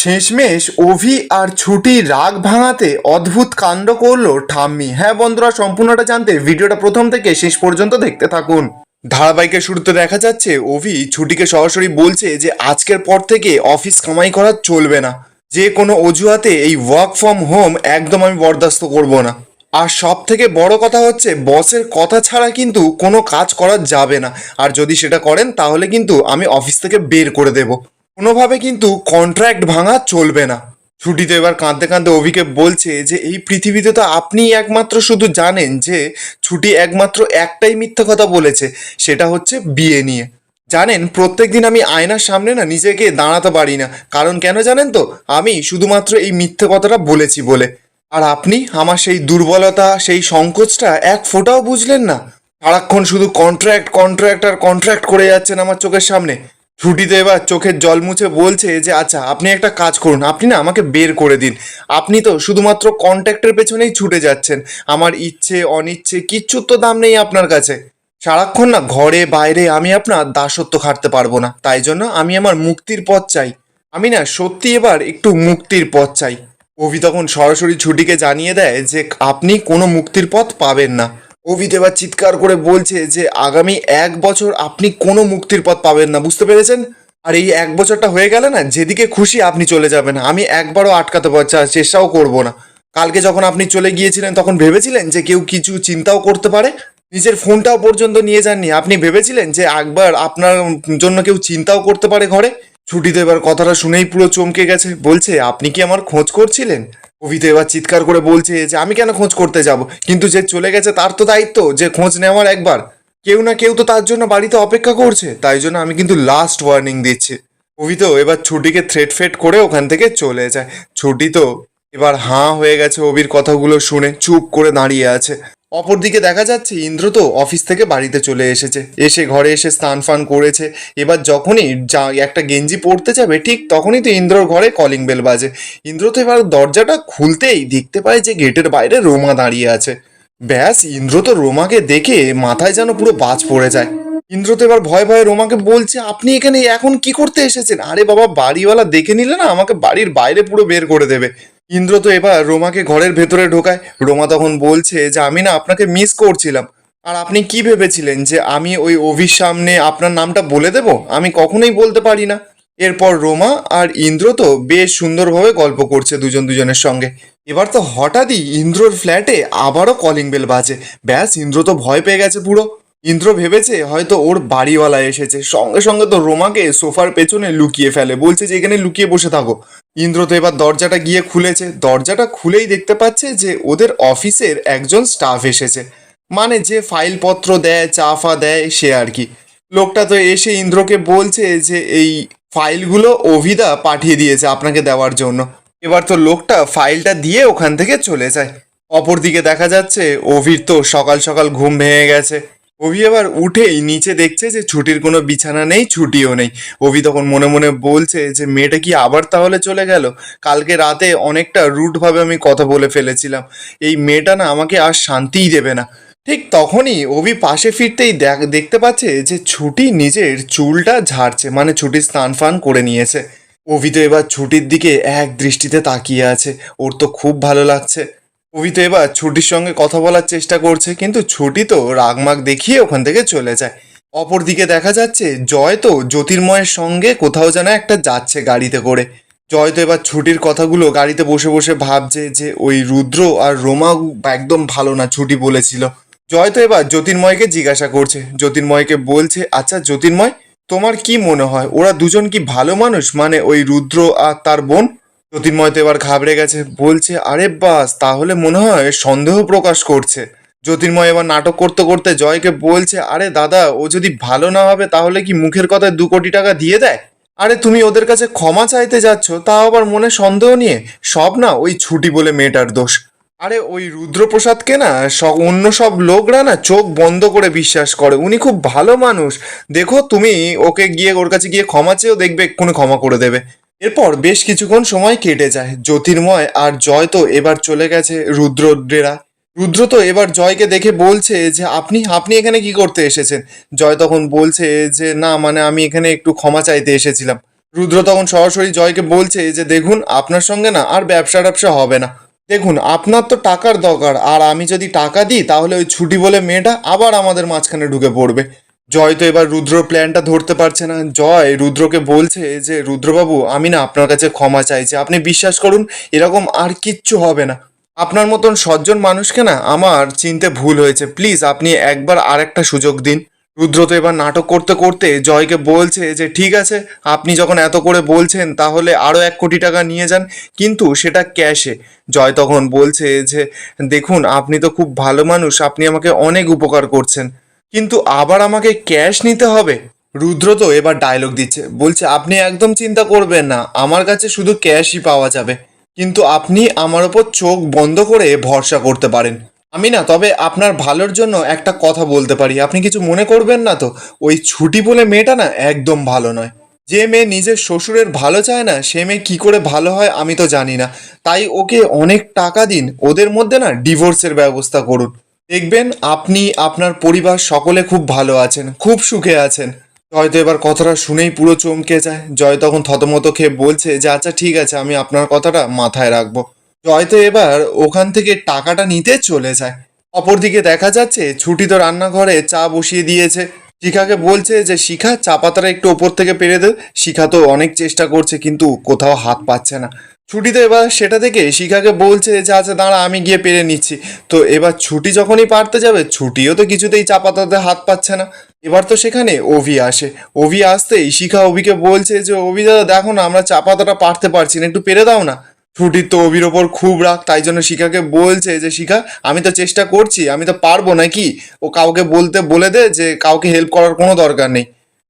শেষমেশ অভি আর ছুটি রাগ ভাঙাতে অদ্ভুত কাণ্ড করলো ঠাম্মি। হ্যাঁ বন্ধুরা, সম্পূর্ণটা জানতে ভিডিওটা প্রথম থেকে শেষ পর্যন্ত দেখতে থাকুন। ধারাবাহিকের শুরুতে দেখা যাচ্ছে অভি ছুটিকে সরাসরি বলছে যে আজকের পর থেকে অফিস কামাই করা চলবে না, যে কোনো অজুহাতে এই ওয়ার্ক ফ্রম হোম একদম আমি বরদাস্ত করব না। আর সব থেকে বড় কথা হচ্ছে বসের কথা ছাড়া কিন্তু কোনো কাজ করা যাবে না, আর যদি সেটা করেন তাহলে কিন্তু আমি অফিস থেকে বের করে দেব। কোনোভাবে কিন্তু কন্ট্রাক্ট ভাঙা চলবে না। ছুটিতে এবার কাঁদতে কাঁদতে অভিকে বলছে যে এই পৃথিবীতে তো আপনিই একমাত্র শুধু জানেন যে ছুটি একমাত্র একটাই মিথ্যা কথা বলেছে, সেটা হচ্ছে বিয়ে নিয়ে। জানেন, প্রত্যেক দিন আমি আয়নার সামনে না নিজেকে দাঁড়াতে পারি না, কারণ কেন জানেন তো? আমি শুধুমাত্র এই মিথ্যে কথাটা বলেছি বলে। আর আপনি আমার সেই দুর্বলতা, সেই সংকোচটা এক ফোঁটাও বুঝলেন না। সারাক্ষণ শুধু কন্ট্রাক্ট কন্ট্রাক্ট আর কন্ট্রাক্ট করে যাচ্ছেন আমার চোখের সামনে। ছুটিতে এবার চোখের জল মুছে বলছে যে আচ্ছা আপনি একটা কাজ করুন, আপনি না আমাকে বের করে দিন। আপনি তো শুধুমাত্র কন্ট্রাক্টের পেছনেই ছুটে যাচ্ছেন, আমার ইচ্ছে অনিচ্ছে কিচ্ছুর তো দাম নেই আপনার কাছে। সারাক্ষণ না ঘরে বাইরে আমি আপনার দাসত্ব খাটতে পারবো না, তাই জন্য আমি আমার মুক্তির পথ চাই। আমি না সত্যি এবার একটু মুক্তির পথ চাই। অভি তখন সরাসরি ছুটিকে জানিয়ে দেয় যে আপনি কোনো মুক্তির পথ পাবেন না। অভিত এবার চিৎকার করে বলছে যে আগামী 1 বছর আপনি কোনো মুক্তির পথ পাবেন না, বুঝতে পেরেছেন? আর এই 1 বছরটা হয়ে গেলে না যেদিকে খুশি আপনি চলে যাবেন, আমি একবারও আটকাতে চেষ্টাও করব না। কালকে যখন আপনি চলে গিয়েছিলেন তখন ভেবেছিলেন যে কেউ কিছু চিন্তাও করতে পারে? নিজের ফোনটাও পর্যন্ত নিয়ে যাননি, আপনি ভেবেছিলেন যে একবার আপনার জন্য কেউ চিন্তাও করতে পারে ঘরে? ছুটিতে এবার কথাটা শুনেই পুরো চমকে গেছে, বলছে আপনি কি আমার খোঁজ করছিলেন? কবিতা এবার চিৎকার করে বলছে যে আমি কেন খোঁজ করতে যাব, কিন্তু যে চলে গেছে তার তো দায়িত্ব যে খোঁজ নেওয়ার একবার। কেউ না কেউ তো তার জন্য বাড়িতে অপেক্ষা করছে, তাই জন্য আমি কিন্তু লাস্ট ওয়ার্নিং দিচ্ছি। কবিতা এবার ছুটিকে থ্রেট ফেট করে ওখান থেকে চলে যায়। ছুটি তো এবার হাঁ হয়ে গেছে অভির কথাগুলো শুনে, চুপ করে দাঁড়িয়ে আছে। অপরদিকে দেখা যাচ্ছে ইন্দ্র তো অফিস থেকে বাড়িতে চলে এসেছে, এসে ঘরে এসে স্নান ফান করেছে। এবার যখনই একটা গেঞ্জি পরতে যাবে ঠিক তখনই তো ইন্দ্রর ঘরে কলিং বেল বাজে। ইন্দ্র তো এবার দরজাটা খুলতেই দেখতে পায় যে গেটের বাইরে রোমা দাঁড়িয়ে আছে। ব্যাস, ইন্দ্র তো রোমাকে দেখে মাথায় যেন পুরো বাজ পড়ে যায়। ইন্দ্র তো এবার ভয়ে ভয়ে রোমাকে বলছে আপনি এখানে এখন কি করতে এসেছেন? আরে বাবা, বাড়িওয়ালা দেখে নিলে না আমাকে বাড়ির বাইরে পুরো বের করে দেবে। ইন্দ্র তো এবার রোমাকে ঘরের ভেতরে ঢোকায়। রোমা তখন বলছে যে আমি না আপনাকে মিস করছিলাম। আর আপনি কি ভেবেছিলেন যে আমি ওই অভির সামনে আপনার নামটা বলে দেব? আমি কখনোই বলতে পারি না। এরপর রোমা আর ইন্দ্র তো বেশ সুন্দরভাবে গল্প করছে দুজন দুজনের সঙ্গে। এবার তো হঠাৎই ইন্দ্রর ফ্ল্যাটে আবারও কলিং বেল বাজে। ব্যাস, ইন্দ্র তো ভয় পেয়ে গেছে পুরো। ইন্দ্র ভেবেছে হয়তো ওর বাড়িওয়ালা এসেছে, সঙ্গে সঙ্গে তো রোমাকে সোফার পেছনে লুকিয়ে ফেলে, বলছে যে এখানে লুকিয়ে বসে থাকো। ইন্দ্র তো এবার দরজাটা গিয়ে খুলেছে, দরজাটা খুলেই দেখতে পাচ্ছে যে ওদের অফিসের একজন স্টাফ এসেছে, মানে যে ফাইলপত্র দেয় চা ফা দেয় সে আর কি। লোকটা তো এসে ইন্দ্রকে বলছে যে এই ফাইলগুলো অভিদা পাঠিয়ে দিয়েছে আপনাকে দেওয়ার জন্য। এবার তো লোকটা ফাইলটা দিয়ে ওখান থেকে চলে যায়। অপরদিকে দেখা যাচ্ছে অভির তো সকাল সকাল ঘুম ভেঙে গেছে। অভি এবার উঠেই নিচে দেখছে যে ছুটির কোনো বিছানা নেই, ছুটিও নেই। অভি তখন মনে মনে বলছে যে মেয়েটা কি আবার তাহলে চলে গেল? কালকে রাতে অনেকটা রুডভাবে আমি কথা বলে ফেলেছিলাম, এই মেয়েটা না আমাকে আর শান্তিই দেবে না। ঠিক তখনই অভি পাশে ফিরতেই দেখতে পাচ্ছে যে ছুটি নিজের চুলটা ঝাড়ছে, মানে ছুটি স্নান ফান করে নিয়েছে। অভি তো এবার ছুটির দিকে এক দৃষ্টিতে তাকিয়ে আছে, ওর তো খুব ভালো লাগছে। অভি তো এবার ছুটির সঙ্গে কথা বলার চেষ্টা করছে, কিন্তু ছুটি তো রাগমাগ দেখিয়ে ওখান থেকে চলে যায়। অপরদিকে দেখা যাচ্ছে জয় তো জ্যোতির্ময়ের সঙ্গে কোথাও যেন একটা যাচ্ছে গাড়িতে করে। জয় তো এবার ছুটির কথাগুলো গাড়িতে বসে বসে ভাবছে যে ওই রুদ্র আর রোমা একদম ভালো না, ছুটি বলেছিল। জয় তো এবার জ্যোতির্ময়কে জিজ্ঞাসা করছে, জ্যোতির্ময়কে বলছে আচ্ছা জ্যোতির্ময়, তোমার কি মনে হয় ওরা দুজন কি ভালো মানুষ, মানে ওই রুদ্র আর তার বোন? জ্যোতির্ময় তো এবার ঘাবড়ে গেছে, বলছে আরে বাস, তাহলে মনে হয় সন্দেহ প্রকাশ করছে। জ্যোতির্ময় এবার নাটক করতে করতে জয়কে বলছে আরে দাদা, ও যদি ভালো না হবে তাহলে কি মুখের কথায় 2 কোটি টাকা দিয়ে দেয়? আরে তুমি ওদের কাছে ক্ষমা চাইতে যাচ্ছ, তাও আবার মনে সন্দেহ নিয়ে? সব না ওই ছুটি বলে মেয়েটার দোষ। আরে ওই রুদ্রপ্রসাদকে না অন্য সব লোকরা না চোখ বন্ধ করে বিশ্বাস করে, উনি খুব ভালো মানুষ। দেখো তুমি ওকে গিয়ে ওর কাছে গিয়ে ক্ষমা চেয়েও, দেখবে এক্ষুনি ক্ষমা করে দেবে। এরপর বেশ কিছুক্ষণ সময় কেটে যায়। জ্যোতির্ময় আর জয় তো এবার চলে গেছে রুদ্রডেরা। রুদ্র তো এবার জয়কে দেখে বলছে যে আপনি আপনি এখানে কি করতে এসেছেন? জয় তখন বলছে যে না, মানে আমি এখানে একটু ক্ষমা চাইতে এসেছিলাম। রুদ্র তখন সরাসরি জয়কে বলছে যে দেখুন আপনার সঙ্গে না আর ব্যবসা হবে না। দেখুন আপনার তো টাকার দরকার, আর আমি যদি টাকা দিই তাহলে ওই ছুটি বলে মেয়েটা আবার আমাদের মাঝখানে ঢুকে পড়বে। জয় তো এবার রুদ্র প্ল্যানটা ধরতে পারছে না। জয় রুদ্রকে বলছে যে রুদ্রবাবু আমি না আপনার কাছে ক্ষমা চাইছি, আপনি বিশ্বাস করুন এরকম আর কিচ্ছু হবে না। আপনার মতন সজ্জন মানুষকে না আমার চিনতে ভুল হয়েছে, প্লিজ আপনি একবার আর একটা সুযোগ দিন। রুদ্র তো এবার নাটক করতে করতে জয়কে বলছে যে ঠিক আছে আপনি যখন এত করে বলছেন তাহলে আরও 1 কোটি টাকা নিয়ে যান, কিন্তু সেটা ক্যাশে। জয় তখন বলছে যে দেখুন আপনি তো খুব ভালো মানুষ, আপনি আমাকে অনেক উপকার করছেন, কিন্তু আবার আমাকে ক্যাশ নিতে হবে। রুদ্র তো এবার ডায়লগ দিচ্ছে, বলছে আপনি একদম চিন্তা করবেন না, আমার কাছে শুধু ক্যাশই পাওয়া যাবে, কিন্তু আপনি আমার ওপর চোখ বন্ধ করে ভরসা করতে পারেন। আমি না তবে আপনার ভালোর জন্য একটা কথা বলতে পারি, আপনি কিছু মনে করবেন না তো? ওই ছুটি বলে মেয়েটা না একদম ভালো নয়। যে মেয়ে নিজের শ্বশুরের ভালো চায় না সে মেয়ে কী করে ভালো হয় আমি তো জানি না। তাই ওকে অনেক টাকা দিন, ওদের মধ্যে না ডিভোর্সের ব্যবস্থা করুন, দেখবেন আপনি আপনার পরিবার সকলে খুব ভালো আছেন, খুব সুখে আছেন। জয় তো এবার কথাটা শুনেই পুরো চমকে যায়। জয় তখন থতমত খেয়ে বলছে যে আচ্ছা ঠিক আছে আমি আপনার কথাটা মাথায় রাখবো। জয় তো এবার ওখান থেকে টাকাটা নিতে চলে যায়। অপরদিকে দেখা যাচ্ছে ছুটি তো রান্নাঘরে চা বসিয়ে দিয়েছে। শিখাকে বলছে যে শিখা চা পাতাটা একটু ওপর থেকে পেরে দে। শিখা তো অনেক চেষ্টা করছে কিন্তু কোথাও হাত পাচ্ছে না। ছুটি তো এবার সেটা থেকে শিখাকে বলছে যে আচ্ছা দাঁড়া আমি গিয়ে পেরে নিচ্ছি। তো এবার ছুটি যখনই পারতে যাবে ছুটিও তো কিছুতেই চা পাতাতে হাত পাচ্ছে না। এবার তো সেখানে অভি আসে। অভি আসতেই শিখা অভিকে বলছে যে অভি দাদা দেখো না আমরা চা পাতাটা পারতে পারছি না, একটু পেরে দাও না। ছুটির তো অভির ওপর খুব রাগ, তাই জন্য শিখাকে বলছে যে শিখা আমি তো চেষ্টা করছি, আমি তো পারবো নাকি, ও কাউকে বলতে বলে দে যে কাউকে হেল্প করার কোনো দরকার নেই।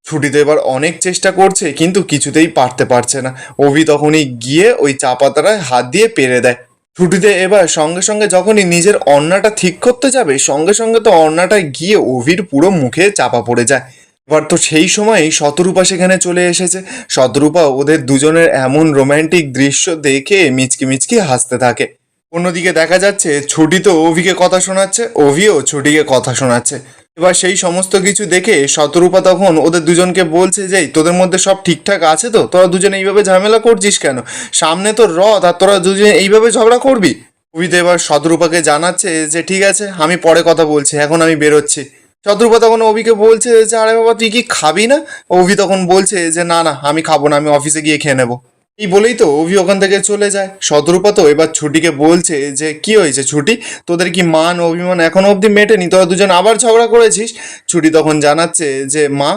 ছুটি তো এবার অনেক চেষ্টা করছে কিন্তু কিছুতেই পারতে পারছে না। অভি তখনই গিয়ে ওই চা পাতাটায় হাত দিয়ে পেরে দেয়। ছুটিতে এবার সঙ্গে সঙ্গে যখনই নিজের অন্নাটা ঠিক করতে যাবে সঙ্গে সঙ্গে তো অন্নাটা গিয়ে অভির পুরো মুখে চাপা পড়ে যায়। এবার তো সেই সময়ই শতরূপা সেখানে চলে এসেছে। শতরূপা ওদের দুজনের এমন রোম্যান্টিক দৃশ্য দেখে মিচকি মিচকি হাসতে থাকে। অন্যদিকে দেখা যাচ্ছে ছুটি তো অভিকে কথা শোনাচ্ছে, অভিও ছুটিকে কথা শোনাচ্ছে। এবার সেই সমস্ত কিছু দেখে শতরূপা তখন ওদের দুজনকে বলছে যে "এই, তোদের মধ্যে সব ঠিকঠাক আছে তো? তোরা দুজনে এইভাবে ঝামেলা করছিস কেন? সামনে তো রথ আর তোরা দুজনে এইভাবে ঝগড়া করবি?" অভি তো এবার শতরূপাকে জানাচ্ছে যে ঠিক আছে আমি পরে কথা বলছি, এখন আমি বেরোচ্ছি। শতরূপা তখন অভিকে বলছে যে আরে বাবা তুই কি খাবি না? অভি তখন বলছে যে না না আমি খাবো না, আমি অফিসে গিয়ে খেয়ে নেবো। এই বলেই তো অভি ওখান থেকে চলে যায়। শতরূপা তো এবার ছুটিকে বলছে যে কি হয়েছে ছুটি, তোদের কি মান অভিমান এখনো অবধি মেটেনি, তোরা দুজন আবার ঝগড়া করেছিস? ছুটি তখন জানাচ্ছে যে মা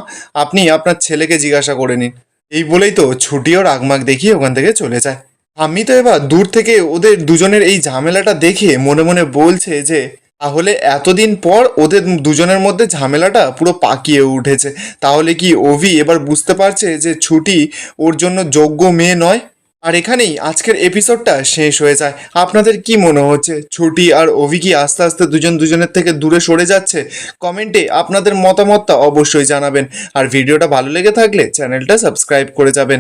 আপনি আপনার ছেলেকে জিজ্ঞাসা করে নিন। এই বলেই তো ছুটিও রাগমাগ দেখিয়ে ওখান থেকে চলে যায়। আমি তো এবার দূর থেকে ওদের দুজনের এই ঝামেলাটা দেখে মনে মনে বলছে যে তাহলে এতদিন পর ওদের দুজনের মধ্যে ঝামেলাটা পুরো পাকিয়ে উঠেছে। তাহলে কি অভি এবার বুঝতে পারছে যে ছুটি ওর জন্য যোগ্য মেয়ে নয়? আর এখানেই আজকের এপিসোডটা শেষ হয়ে যায়। আপনাদের কি মনে হচ্ছে ছুটি আর অভি কি আস্তে আস্তে দুজন দুজনের থেকে দূরে সরে যাচ্ছে? কমেন্টে আপনাদের মতামতটা অবশ্যই জানাবেন। আর ভিডিওটা ভালো লেগে থাকলে চ্যানেলটা সাবস্ক্রাইব করে যাবেন।